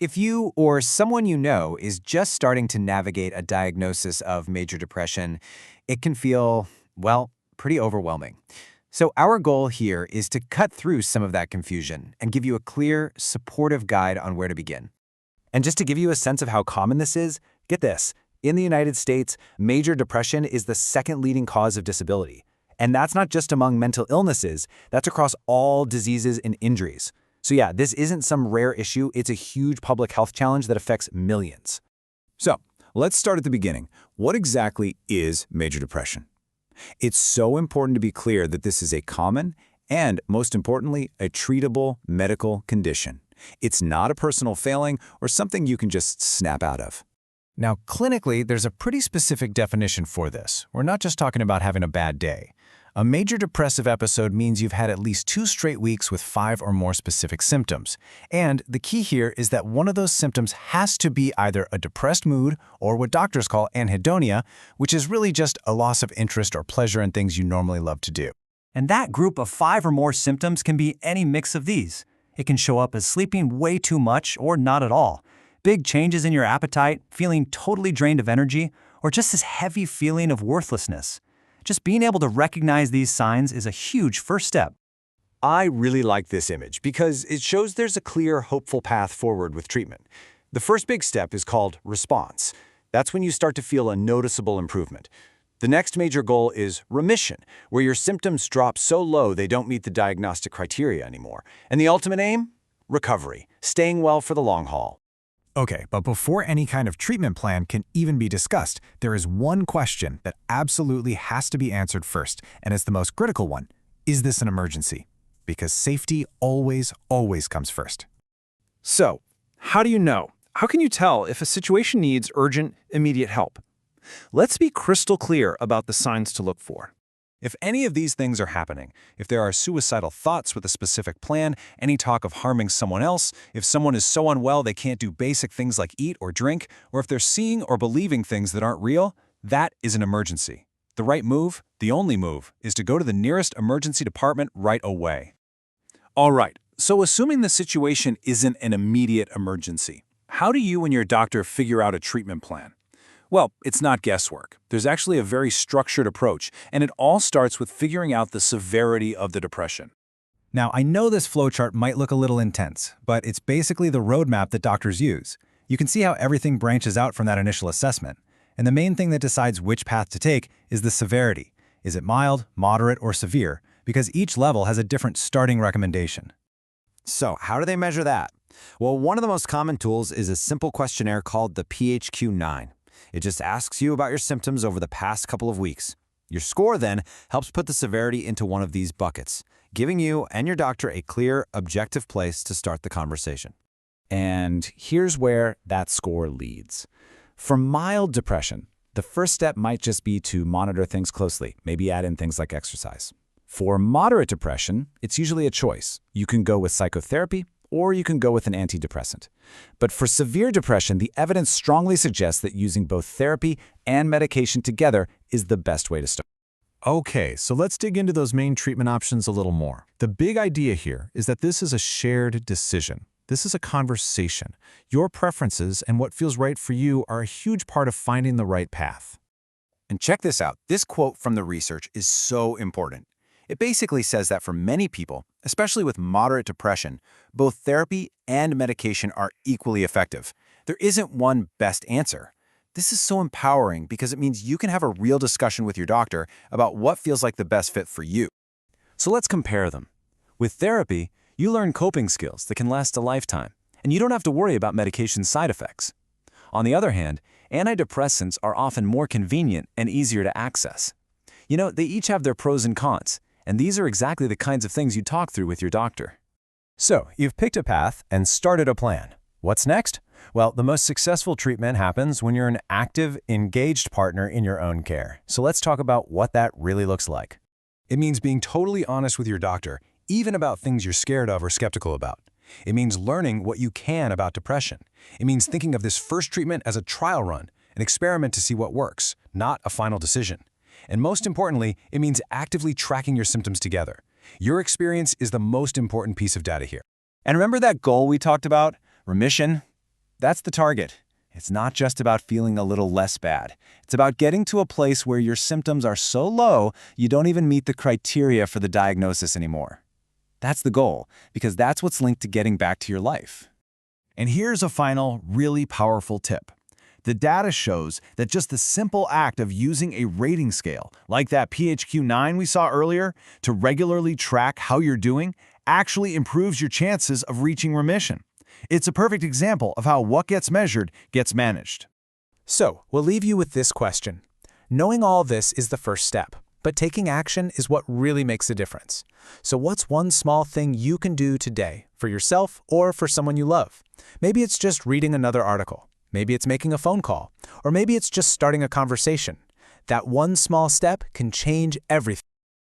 If you or someone you know is just starting to navigate a diagnosis of major depression, it can feel, well, pretty overwhelming. So our goal here is to cut through some of that confusion and give you a clear, supportive guide on where to begin. And just to give you a sense of how common this is, get this. In the United States, major depression is the second leading cause of disability. And that's not just among mental illnesses, that's across all diseases and injuries. So yeah, this isn't some rare issue, it's a huge public health challenge that affects millions. So, let's start at the beginning. What exactly is major depression? It's so important to be clear that this is a common and, most importantly, a treatable medical condition. It's not a personal failing or something you can just snap out of. Now, clinically, there's a pretty specific definition for this. We're not just talking about having a bad day. A major depressive episode means you've had at least 2 straight weeks with 5 or more specific symptoms. And the key here is that one of those symptoms has to be either a depressed mood or what doctors call anhedonia, which is really just a loss of interest or pleasure in things you normally love to do. And that group of 5 or more symptoms can be any mix of these. It can show up as sleeping way too much or not at all, big changes in your appetite, feeling totally drained of energy, or just this heavy feeling of worthlessness. Just being able to recognize these signs is a huge first step. I really like this image because it shows there's a clear, hopeful path forward with treatment. The first big step is called response. That's when you start to feel a noticeable improvement. The next major goal is remission, where your symptoms drop so low they don't meet the diagnostic criteria anymore. And the ultimate aim? Recovery, staying well for the long haul. Okay, but before any kind of treatment plan can even be discussed, there is one question that absolutely has to be answered first, and it's the most critical one. Is this an emergency? Because safety always comes first. So, how do you know? How can you tell if a situation needs urgent, immediate help? Let's be crystal clear about the signs to look for. If any of these things are happening, if there are suicidal thoughts with a specific plan, any talk of harming someone else, if someone is so unwell they can't do basic things like eat or drink, or if they're seeing or believing things that aren't real, that is an emergency. The right move, the only move, is to go to the nearest emergency department right away. All right, so assuming the situation isn't an immediate emergency, how do you and your doctor figure out a treatment plan? Well, it's not guesswork. There's actually a very structured approach, and it all starts with figuring out the severity of the depression. Now, I know this flowchart might look a little intense, but it's basically the roadmap that doctors use. You can see how everything branches out from that initial assessment. And the main thing that decides which path to take is the severity. Is it mild, moderate, or severe? Because each level has a different starting recommendation. So, how do they measure that? Well, one of the most common tools is a simple questionnaire called the PHQ-9. It just asks you about your symptoms over the past couple of weeks. Your score then helps put the severity into one of these buckets, giving you and your doctor a clear, objective place to start the conversation. And here's where that score leads. For mild depression, the first step might just be to monitor things closely, maybe add in things like exercise. For moderate depression, it's usually a choice. You can go with psychotherapy, or you can go with an antidepressant. But for severe depression, the evidence strongly suggests that using both therapy and medication together is the best way to start. Okay, so let's dig into those main treatment options a little more. The big idea here is that this is a shared decision. This is a conversation. Your preferences and what feels right for you are a huge part of finding the right path. And check this out. This quote from the research is so important. It basically says that for many people, especially with moderate depression, both therapy and medication are equally effective. There isn't one best answer. This is so empowering because it means you can have a real discussion with your doctor about what feels like the best fit for you. So let's compare them. With therapy, you learn coping skills that can last a lifetime, and you don't have to worry about medication side effects. On the other hand, antidepressants are often more convenient and easier to access. You know, they each have their pros and cons. And these are exactly the kinds of things you talk through with your doctor. So, you've picked a path and started a plan. What's next? Well, the most successful treatment happens when you're an active, engaged partner in your own care. So let's talk about what that really looks like. It means being totally honest with your doctor, even about things you're scared of or skeptical about. It means learning what you can about depression. It means thinking of this first treatment as a trial run, an experiment to see what works, not a final decision. And most importantly, it means actively tracking your symptoms together. Your experience is the most important piece of data here. And remember that goal we talked about? Remission? That's the target. It's not just about feeling a little less bad. It's about getting to a place where your symptoms are so low you don't even meet the criteria for the diagnosis anymore. That's the goal, because that's what's linked to getting back to your life. And here's a final, really powerful tip. The data shows that just the simple act of using a rating scale, like that PHQ-9 we saw earlier, to regularly track how you're doing, actually improves your chances of reaching remission. It's a perfect example of how what gets measured gets managed. So, we'll leave you with this question. Knowing all this is the first step, but taking action is what really makes a difference. So what's one small thing you can do today for yourself or for someone you love? Maybe it's just reading another article. Maybe it's making a phone call. Or maybe it's just starting a conversation. That one small step can change everything.